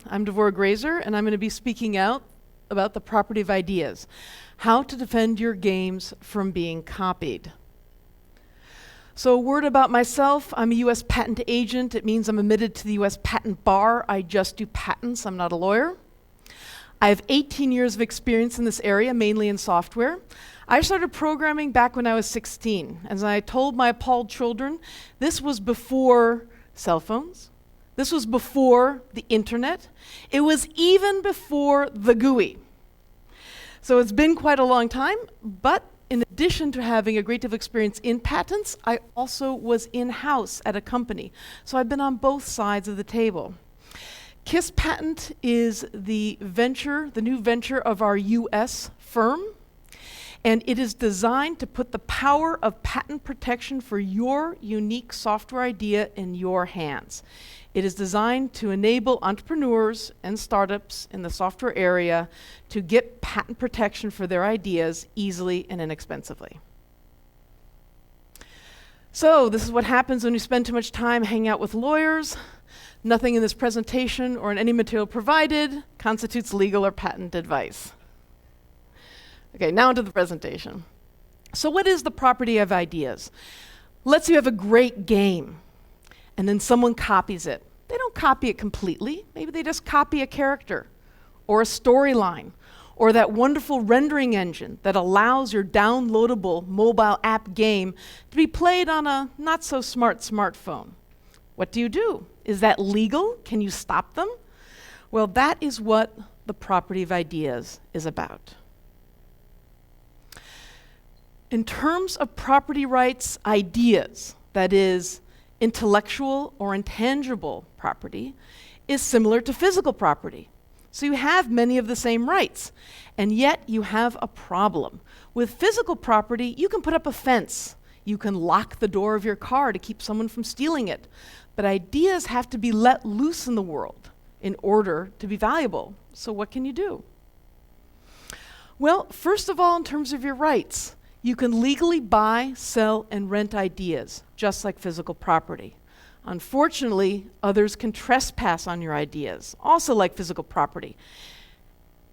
I'm Graeser, and I'm going to be speaking out about the property of ideas, how to defend your games from being copied. So a word about myself, I'm a US patent agent. It means I'm admitted to the US patent bar. I just do patents, I'm not a lawyer. I have 18 years of experience in this area, mainly in software. I started programming back when I was 16. As I told my appalled children, this was before cell phones. This was before the internet. It was even before the GUI. So it's been quite a long time, but in addition to having a great deal of experience in patents, I also was in-house at a company. So I've been on both sides of the table. KISS Patent is the new venture of our US firm, and it is designed to put the power of patent protection for your unique software idea in your hands. It is designed to enable entrepreneurs and startups in the software area to get patent protection for their ideas easily and inexpensively. So this is what happens when you spend too much time hanging out with lawyers. Nothing in this presentation or in any material provided constitutes legal or patent advice. Okay, now into the presentation. So what is the property of ideas? Let's say you have a great game, and then someone copies it. They don't copy it completely. Maybe they just copy a character, or a storyline, or that wonderful rendering engine that allows your downloadable mobile app game to be played on a not-so-smart smartphone. What do you do? Is that legal? Can you stop them? Well, that is what the property of ideas is about. In terms of property rights, ideas, that is, intellectual or intangible property, is similar to physical property. So you have many of the same rights, and yet you have a problem. With physical property, you can put up a fence. You can lock the door of your car to keep someone from stealing it. But ideas have to be let loose in the world in order to be valuable. So what can you do? Well, first of all, in terms of your rights, you can legally buy, sell, and rent ideas, just like physical property. Unfortunately, others can trespass on your ideas, also like physical property.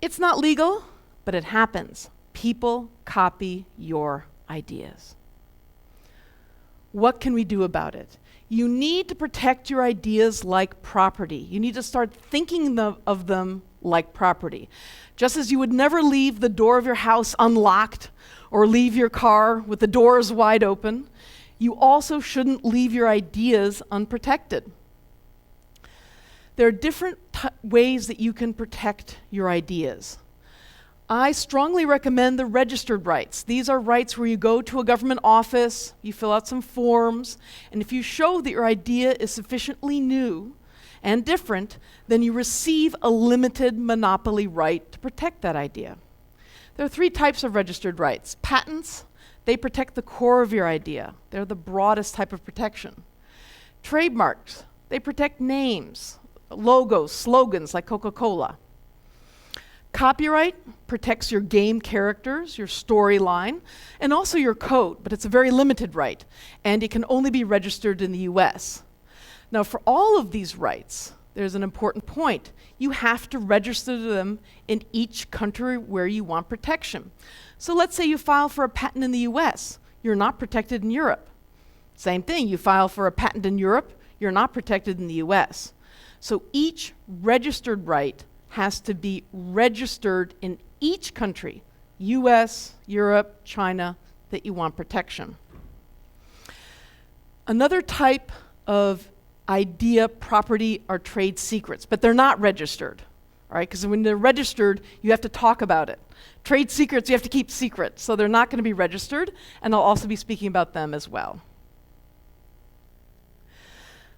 It's not legal, but it happens. People copy your ideas. What can we do about it? You need to protect your ideas like property. You need to start thinking of them like property. Just as you would never leave the door of your house unlocked or leave your car with the doors wide open, you also shouldn't leave your ideas unprotected. There are different ways that you can protect your ideas. I strongly recommend the registered rights. These are rights where you go to a government office, you fill out some forms, and if you show that your idea is sufficiently new and different, then you receive a limited monopoly right to protect that idea. There are three types of registered rights. Patents, they protect the core of your idea. They're the broadest type of protection. Trademarks, they protect names, logos, slogans like Coca-Cola. Copyright protects your game characters, your storyline, and also your code, but it's a very limited right, and it can only be registered in the US. Now, for all of these rights, there's an important point. You have to register them in each country where you want protection. So let's say you file for a patent in the US. You're not protected in Europe. Same thing, you file for a patent in Europe, you're not protected in the US. So each registered right has to be registered in each country, US, Europe, China, that you want protection. Another type of idea property are trade secrets, but they're not registered, all right? Because when they're registered, you have to talk about it. Trade secrets, you have to keep secret, so they're not going to be registered, and I'll also be speaking about them as well.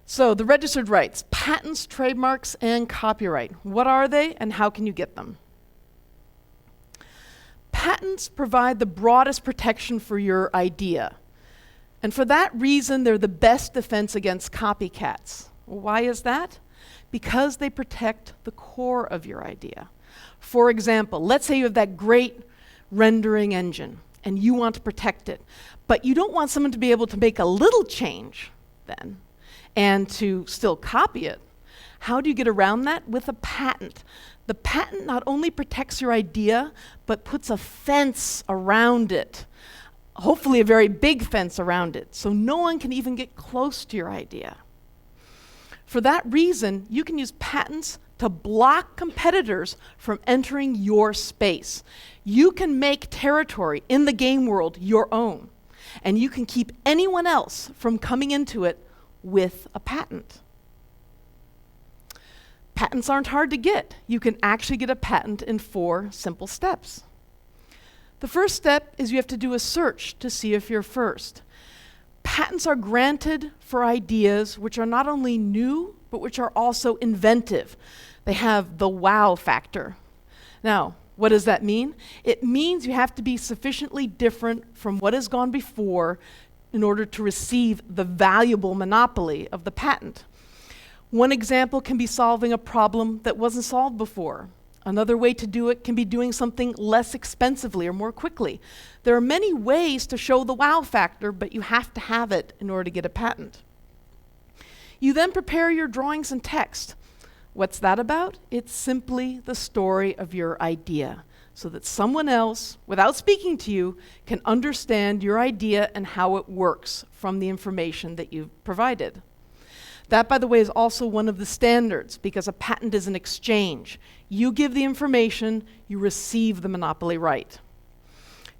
So the registered rights, patents, trademarks, and copyright. What are they, and how can you get them? Patents provide the broadest protection for your idea. And for that reason, they're the best defense against copycats. Why is that? Because they protect the core of your idea. For example, let's say you have that great rendering engine, and you want to protect it, but you don't want someone to be able to make a little change then, and to still copy it. How do you get around that? With a patent. The patent not only protects your idea, but puts a fence around it. Hopefully a very big fence around it, so no one can even get close to your idea. For that reason, you can use patents to block competitors from entering your space. You can make territory in the game world your own, and you can keep anyone else from coming into it with a patent. Patents aren't hard to get. You can actually get a patent in 4 simple steps. The first step is you have to do a search to see if you're first. Patents are granted for ideas which are not only new, but which are also inventive. They have the wow factor. Now, what does that mean? It means you have to be sufficiently different from what has gone before in order to receive the valuable monopoly of the patent. One example can be solving a problem that wasn't solved before. Another way to do it can be doing something less expensively or more quickly. There are many ways to show the wow factor, but you have to have it in order to get a patent. You then prepare your drawings and text. What's that about? It's simply the story of your idea, so that someone else, without speaking to you, can understand your idea and how it works from the information that you've provided. That, by the way, is also one of the standards, because a patent is an exchange. You give the information, you receive the monopoly right.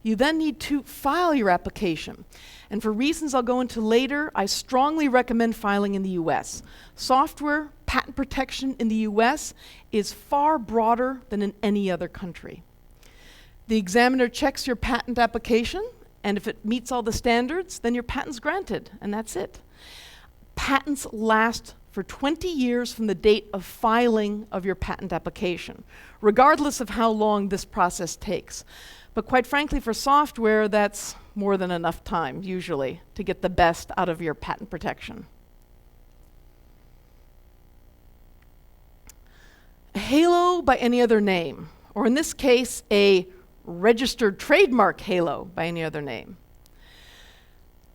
You then need to file your application. And for reasons I'll go into later, I strongly recommend filing in the US. Software patent protection in the US is far broader than in any other country. The examiner checks your patent application, and if it meets all the standards, then your patent's granted, and that's it. Patents last for 20 years from the date of filing of your patent application, regardless of how long this process takes. But quite frankly, for software, that's more than enough time, usually, to get the best out of your patent protection. A halo by any other name, or in this case, a registered trademark halo by any other name.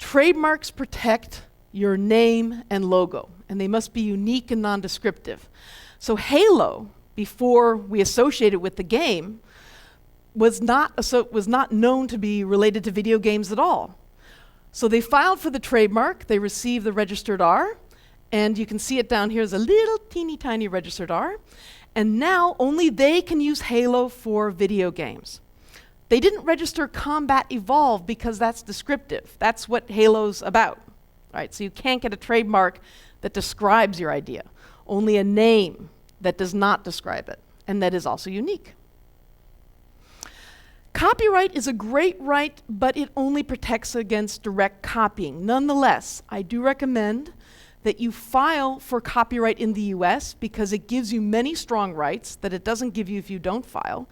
Trademarks protect your name and logo, and they must be unique and non-descriptive. So Halo, before we associate it with the game, was not known to be related to video games at all. So they filed for the trademark, they received the registered R, and you can see it down here as a little teeny tiny registered R, and now only they can use Halo for video games. They didn't register Combat Evolve because that's descriptive. That's what Halo's about. Right, so you can't get a trademark that describes your idea, only a name that does not describe it, and that is also unique. Copyright is a great right, but it only protects against direct copying. Nonetheless, I do recommend that you file for copyright in the US because it gives you many strong rights that it doesn't give you if you don't file,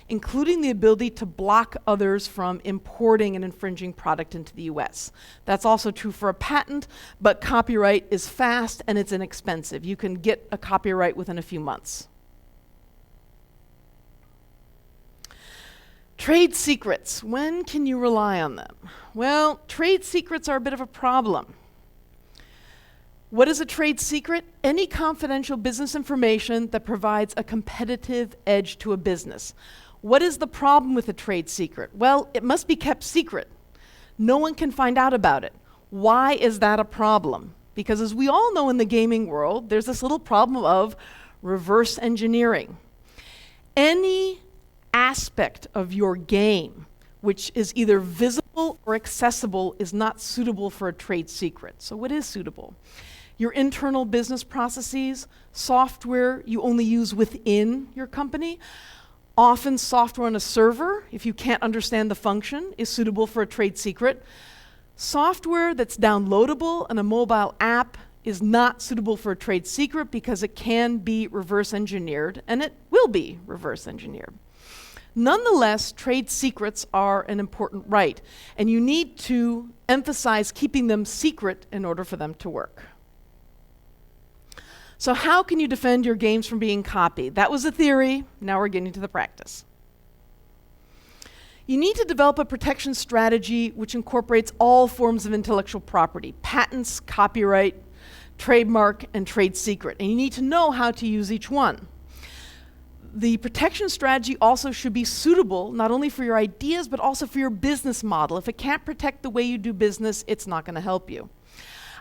including the ability to block others from importing an infringing product into the US. That's also true for a patent, but copyright is fast and it's inexpensive. You can get a copyright within a few months. Trade secrets, when can you rely on them? Well, trade secrets are a bit of a problem. What is a trade secret? Any confidential business information that provides a competitive edge to a business. What is the problem with a trade secret? Well, it must be kept secret. No one can find out about it. Why is that a problem? Because as we all know in the gaming world, there's this little problem of reverse engineering. Any aspect of your game which is either visible or accessible is not suitable for a trade secret. So what is suitable? Your internal business processes, software you only use within your company. Often software on a server, if you can't understand the function, is suitable for a trade secret. Software that's downloadable in a mobile app is not suitable for a trade secret because it can be reverse engineered, and it will be reverse engineered. Nonetheless, trade secrets are an important right, and you need to emphasize keeping them secret in order for them to work. So how can you defend your games from being copied? That was the theory, now we're getting to the practice. You need to develop a protection strategy which incorporates all forms of intellectual property, patents, copyright, trademark, and trade secret. And you need to know how to use each one. The protection strategy also should be suitable not only for your ideas, but also for your business model. If it can't protect the way you do business, it's not going to help you.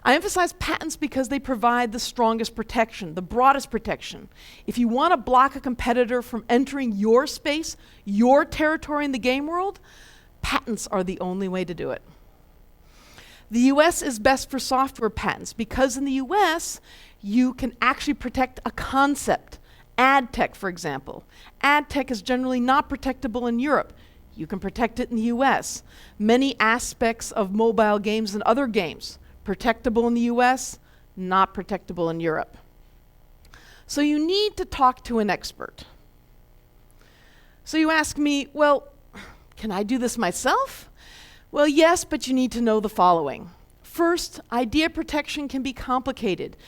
I emphasize patents because they provide the strongest protection, the broadest protection. If you want to block a competitor from entering your space, your territory in the game world, patents are the only way to do it. The US is best for software patents because in the US, you can actually protect a concept. Ad tech, for example. Ad tech is generally not protectable in Europe. You can protect it in the US. Many aspects of mobile games and other games, protectable in the US, not protectable in Europe. So you need to talk to an expert. So you ask me, well, can I do this myself? Well, yes, but you need to know the following. First, idea protection can be complicated.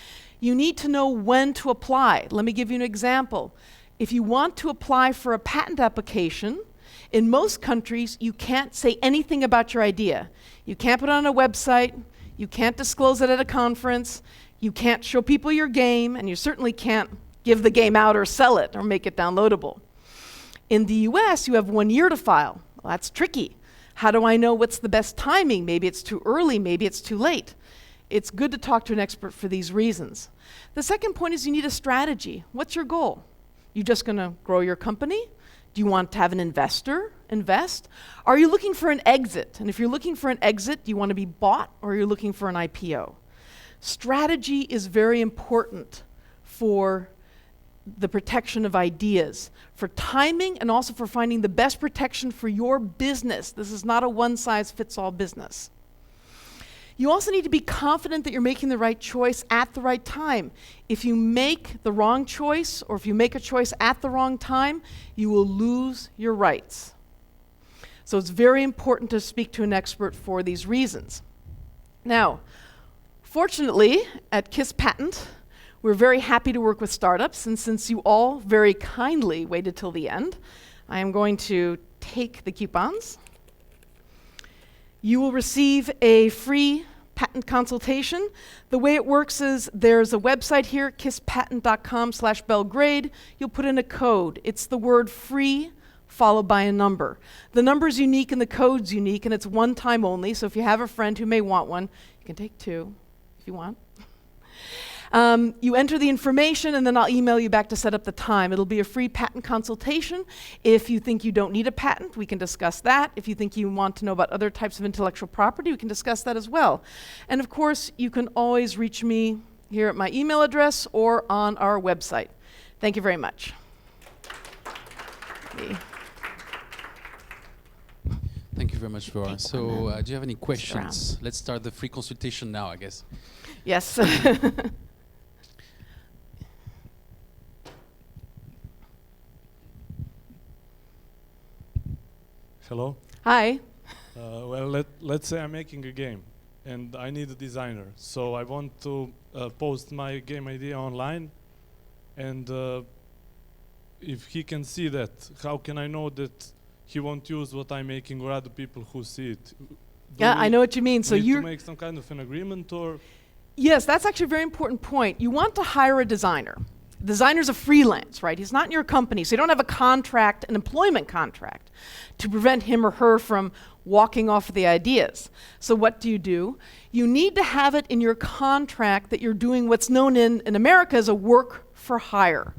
You need to know when to apply. Let me give you an example. If you want to apply for a patent application, in most countries, you can't say anything about your idea. You can't put it on a website, you can't disclose it at a conference, you can't show people your game, and you certainly can't give the game out or sell it or make it downloadable. In the US, you have 1 year to file. Well, that's tricky. How do I know what's the best timing? Maybe it's too early, maybe it's too late. It's good to talk to an expert for these reasons. The second point is you need a strategy. What's your goal? You just going to grow your company? Do you want to have an investor invest? Are you looking for an exit? And if you're looking for an exit, do you want to be bought or are you looking for an IPO? Strategy is very important for the protection of ideas, for timing and also for finding the best protection for your business. This is not a one-size-fits-all business. You also need to be confident that you're making the right choice at the right time. If you make the wrong choice, or if you make a choice at the wrong time, you will lose your rights. So it's very important to speak to an expert for these reasons. Now, fortunately, at KISS Patent, we're very happy to work with startups, and since you all very kindly waited till the end, I am going to take the coupons. You will receive a free patent consultation. The way it works is there's a website here, kisspatent.com/Belgrade. You'll put in a code. It's the word free followed by a number. The number's unique and the code's unique, and it's one time only, so if you have a friend who may want one, you can take 2 if you want. You enter the information and then I'll email you back to set up the time. It'll be a free patent consultation. If you think you don't need a patent, we can discuss that. If you think you want to know about other types of intellectual property, we can discuss that as well. And of course, you can always reach me here at my email address or on our website. Thank you very much. Thank you very much, Flora. So do you have any questions? Let's start the free consultation now, I guess. Yes. Hello. Hi. Well, let's say I'm making a game and I need a designer. So I want to post my game idea online, and if he can see that, how can I know that he won't use what I'm making or other people who see it? Yeah, I know what you mean. So you you to make some kind of an agreement, or? Yes, that's actually a very important point. You want to hire a designer. The designer's a freelance, right? He's not in your company, so you don't have a contract, an employment contract, to prevent him or her from walking off with the ideas. So what do? You need to have it in your contract that you're doing what's known in America as a work for hire.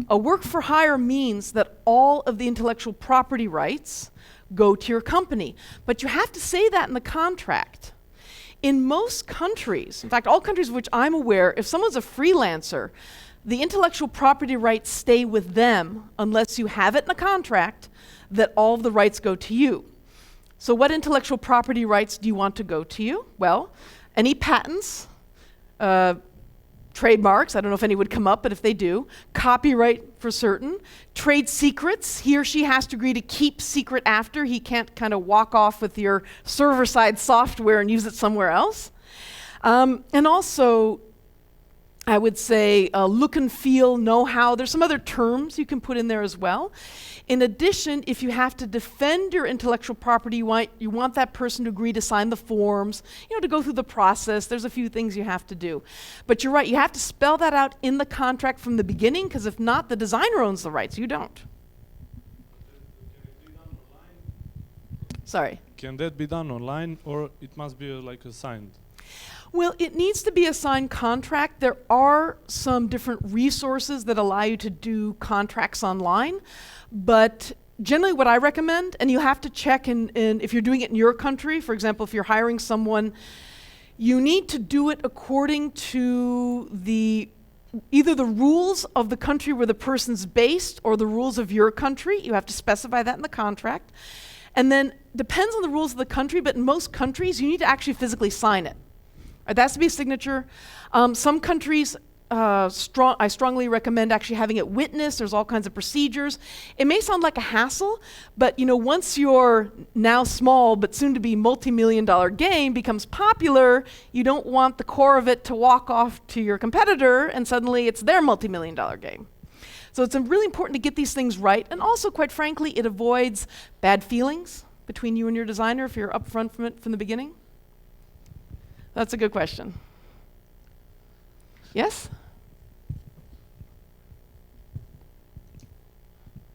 A work for hire means that all of the intellectual property rights go to your company, but you have to say that in the contract. In most countries, in fact, all countries of which I'm aware, if someone's a freelancer, the intellectual property rights stay with them unless you have it in a contract that all of the rights go to you. So what intellectual property rights do you want to go to you? Well, any patents, trademarks, I don't know if any would come up, but if they do, copyright for certain, trade secrets, he or she has to agree to keep secret after, he can't kind of walk off with your server-side software and use it somewhere else. And also, I would say look and feel, know-how. There's some other terms you can put in there as well. In addition, if you have to defend your intellectual property, you want that person to agree to sign the forms, to go through the process. There's a few things you have to do. But you're right, you have to spell that out in the contract from the beginning, because if not, the designer owns the rights, you don't. Sorry. Can that be done online, or it must be like a signed? Well, it needs to be a signed contract. There are some different resources that allow you to do contracts online, but generally what I recommend, and you have to check in if you're doing it in your country, for example, if you're hiring someone, you need to do it according to either the rules of the country where the person's based or the rules of your country. You have to specify that in the contract. And then, depends on the rules of the country, but in most countries, you need to actually physically sign it. That has to be a signature. Some countries, I strongly recommend actually having it witnessed. There's all kinds of procedures. It may sound like a hassle, but once your now small but soon to be multi-million-dollar game becomes popular, you don't want the core of it to walk off to your competitor and suddenly it's their multi-million-dollar game. So it's really important to get these things right, and also, quite frankly, it avoids bad feelings between you and your designer if you're upfront from it from the beginning. That's a good question. Yes?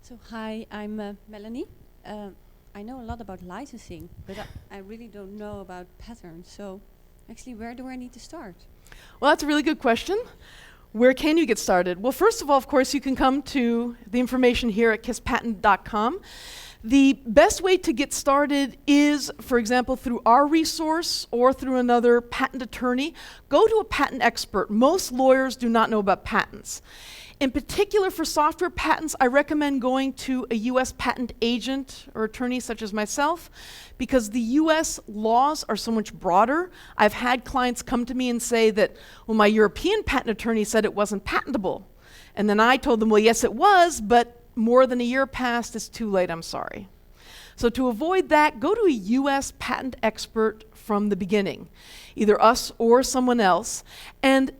So hi, I'm Melanie. I know a lot about licensing, but I really don't know about patterns. So actually, where do I need to start? Well, that's a really good question. Where can you get started? Well, first of all, of course, you can come to the information here at kisspatent.com. The best way to get started is, for example, through our resource or through another patent attorney. Go to a patent expert. Most lawyers do not know about patents. In particular, for software patents, I recommend going to a US patent agent or attorney such as myself, because the US laws are so much broader. I've had clients come to me and say that, well, my European patent attorney said it wasn't patentable. And then I told them, well, yes, it was, but more than a year passed, it's too late, I'm sorry. So to avoid that, go to a US patent expert from the beginning, either us or someone else, and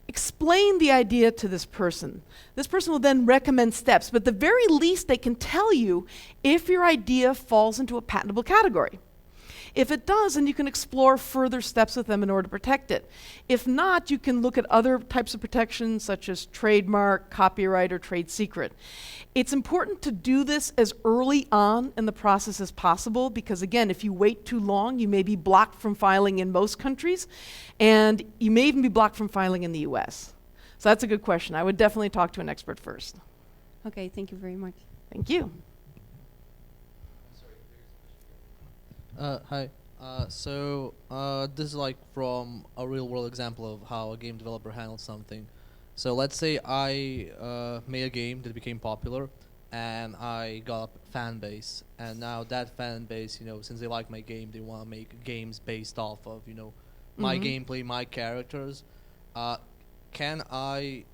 explain the idea to this person. This person will then recommend steps, but at the very least they can tell you if your idea falls into a patentable category. If it does, then you can explore further steps with them in order to protect it. If not, you can look at other types of protections such as trademark, copyright, or trade secret. It's important to do this as early on in the process as possible, because again, if you wait too long, you may be blocked from filing in most countries, and you may even be blocked from filing in the US. So that's a good question. I would definitely talk to an expert first. Okay, thank you very much. Thank you. Hi. This is like from a real world example of how a game developer handles something. So let's say I made a game that became popular, and I got a fan base, and now that fan base, since they like my game, they want to make games based off of, my gameplay, my characters. Can I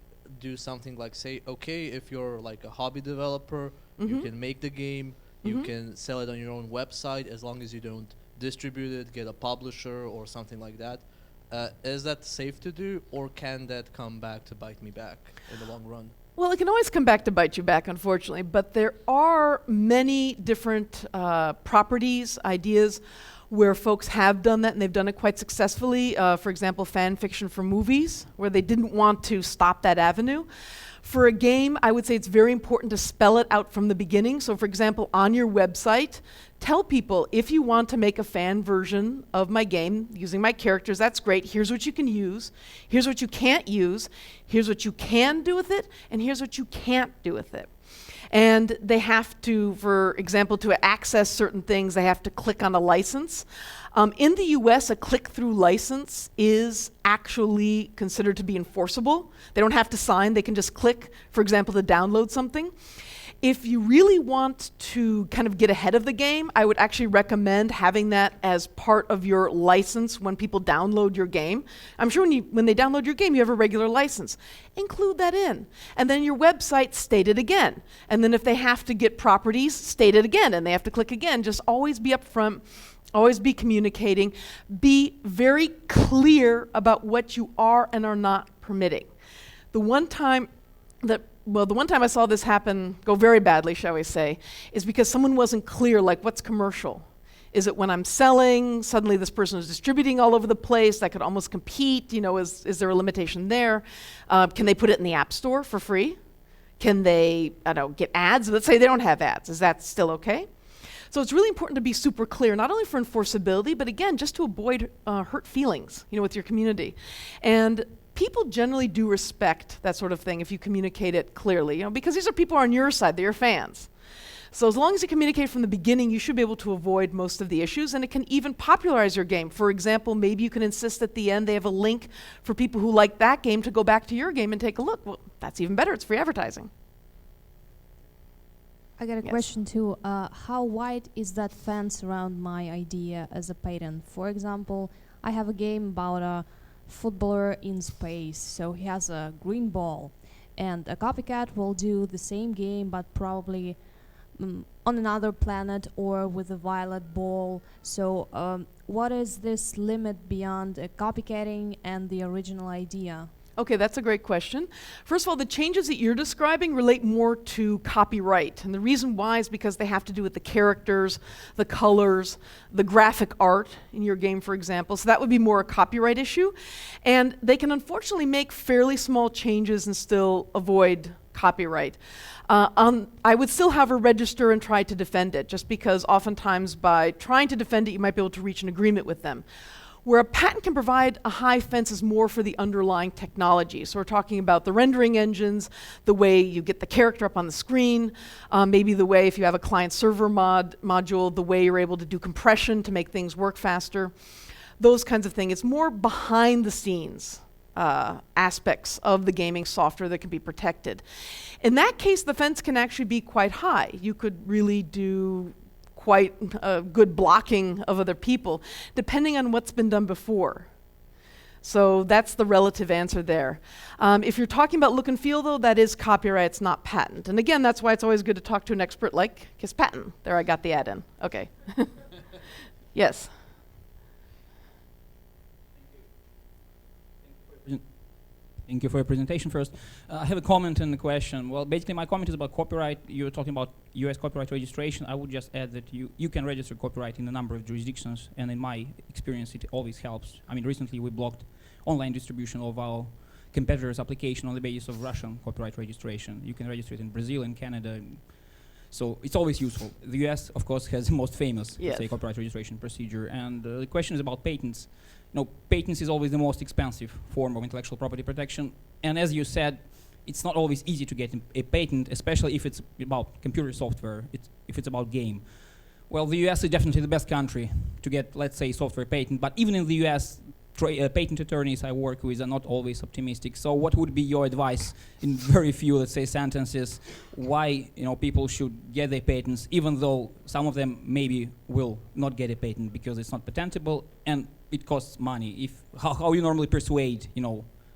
do something like say, okay, if you're like a hobby developer, you can make the game, you can sell it on your own website as long as you don't distribute it, get a publisher or something like that. Is that safe to do, or can that come back to bite me back in the long run? Well, it can always come back to bite you back, unfortunately, but there are many different properties, ideas, where folks have done that, and they've done it quite successfully. For example, fan fiction for movies, where they didn't want to stop that avenue. For a game, I would say it's very important to spell it out from the beginning. So for example, on your website, tell people, if you want to make a fan version of my game using my characters, that's great. Here's what you can use. Here's what you can't use. Here's what you can do with it. And here's what you can't do with it. And they have to, for example, to access certain things, they have to click on a license. In the US, a click-through license is actually considered to be enforceable. They don't have to sign, they can just click, for example, to download something. If you really want to kind of get ahead of the game, I would actually recommend having that as part of your license when people download your game. I'm sure when they download your game, you have a regular license. Include that in. And then your website, state it again. And then if they have to get properties, state it again, and they have to click again. Just always be upfront, always be communicating. Be very clear about what you are and are not permitting. The one time I saw this happen, go very badly, shall we say, is because someone wasn't clear, like, what's commercial? Is it when I'm selling, suddenly this person is distributing all over the place, that could almost compete, is there a limitation there? Can they put it in the App Store for free? Can they, get ads? Let's say they don't have ads, is that still okay? So it's really important to be super clear, not only for enforceability, but again, just to avoid hurt feelings, with your community. And people generally do respect that sort of thing if you communicate it clearly, because these are people on your side, they're your fans. So as long as you communicate from the beginning, you should be able to avoid most of the issues, and it can even popularize your game. For example, maybe you can insist at the end they have a link for people who like that game to go back to your game and take a look. Well, that's even better, it's free advertising. I got a question too. How wide is that fence around my idea as a patent? For example, I have a game about a footballer in space, so he has a green ball, and a copycat will do the same game but probably on another planet or with a violet ball. So what is this limit beyond copycatting and the original idea? Okay, that's a great question. First of all, the changes that you're describing relate more to copyright. And the reason why is because they have to do with the characters, the colors, the graphic art in your game, for example. So that would be more a copyright issue. And they can unfortunately make fairly small changes and still avoid copyright. I would still have her register and try to defend it, just because oftentimes by trying to defend it, you might be able to reach an agreement with them. Where a patent can provide a high fence is more for the underlying technology. So we're talking about the rendering engines, the way you get the character up on the screen, maybe the way, if you have a client-server module, the way you're able to do compression to make things work faster, those kinds of things. It's more behind the scenes aspects of the gaming software that can be protected. In that case, the fence can actually be quite high. You could really do quite good blocking of other people, depending on what's been done before. So that's the relative answer there. If you're talking about look and feel, though, that is copyright, it's not patent. And again, that's why it's always good to talk to an expert like Kiss Patent. There, I got the ad in. Okay. Yes. Thank you for your presentation first. I have a comment and a question. Well, basically my comment is about copyright. You're talking about US copyright registration. I would just add that you can register copyright in a number of jurisdictions, and in my experience it always helps. I mean, recently we blocked online distribution of our competitors' application on the basis of Russian copyright registration. You can register it in Brazil and Canada. So it's always useful. The US, of course, has the most famous, let's say, copyright registration procedure. And the question is about patents. Patents is always the most expensive form of intellectual property protection. And as you said, it's not always easy to get a patent, especially if it's about computer software, if it's about game. Well, the US is definitely the best country to get, let's say, software patent. But even in the US, patent attorneys I work with are not always optimistic. So what would be your advice in very few, let's say, sentences, why people should get their patents, even though some of them maybe will not get a patent because it's not patentable and it costs money? How you normally persuade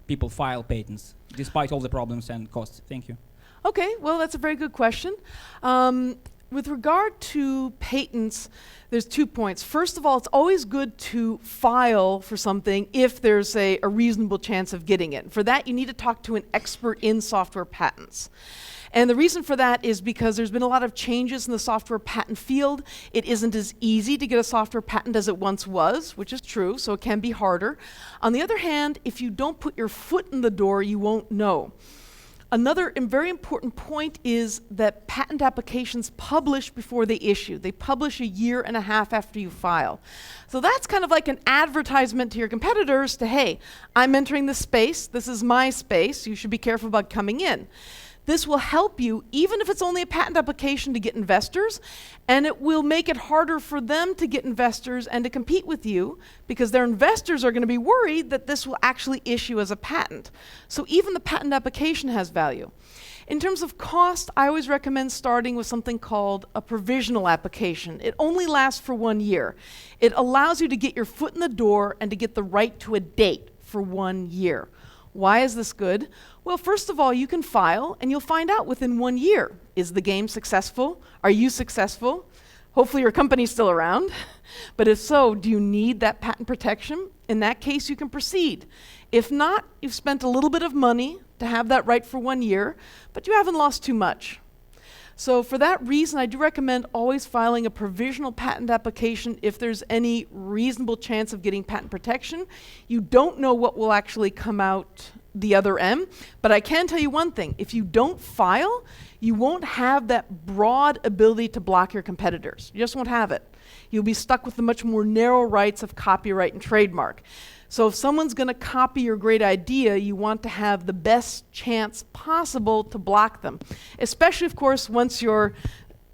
people file patents despite all the problems and costs? Thank you. Okay, well, that's a very good question. With regard to patents, there's 2 points. First of all, it's always good to file for something if there's a reasonable chance of getting it. For that, you need to talk to an expert in software patents. And the reason for that is because there's been a lot of changes in the software patent field. It isn't as easy to get a software patent as it once was, which is true, so it can be harder. On the other hand, if you don't put your foot in the door, you won't know. Another very important point is that patent applications publish before they issue. They publish 1.5 years after you file. So that's kind of like an advertisement to your competitors to, hey, I'm entering this space, this is my space, you should be careful about coming in. This will help you, even if it's only a patent application, to get investors, and it will make it harder for them to get investors and to compete with you, because their investors are going to be worried that this will actually issue as a patent. So even the patent application has value. In terms of cost, I always recommend starting with something called a provisional application. It only lasts for 1 year. It allows you to get your foot in the door and to get the right to a date for 1 year. Why is this good? Well, first of all, you can file and you'll find out within 1 year. Is the game successful? Are you successful? Hopefully your company's still around. But if so, do you need that patent protection? In that case, you can proceed. If not, you've spent a little bit of money to have that right for 1 year, but you haven't lost too much. So for that reason, I do recommend always filing a provisional patent application if there's any reasonable chance of getting patent protection. You don't know what will actually come out the other end, but I can tell you one thing. If you don't file, you won't have that broad ability to block your competitors. You just won't have it. You'll be stuck with the much more narrow rights of copyright and trademark. So if someone's going to copy your great idea, you want to have the best chance possible to block them. Especially, of course, once your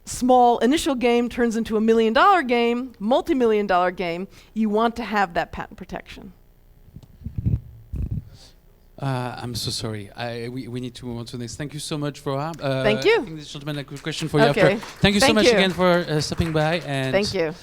small initial game turns into $1 million game, multi-million-dollar game, you want to have that patent protection. I'm so sorry. We need to move on to the next. Thank you so much, Flora. Thank you. I think this gentleman had a good question for you Okay. after. Thank you so Thank much you. again for stopping by. And Thank you.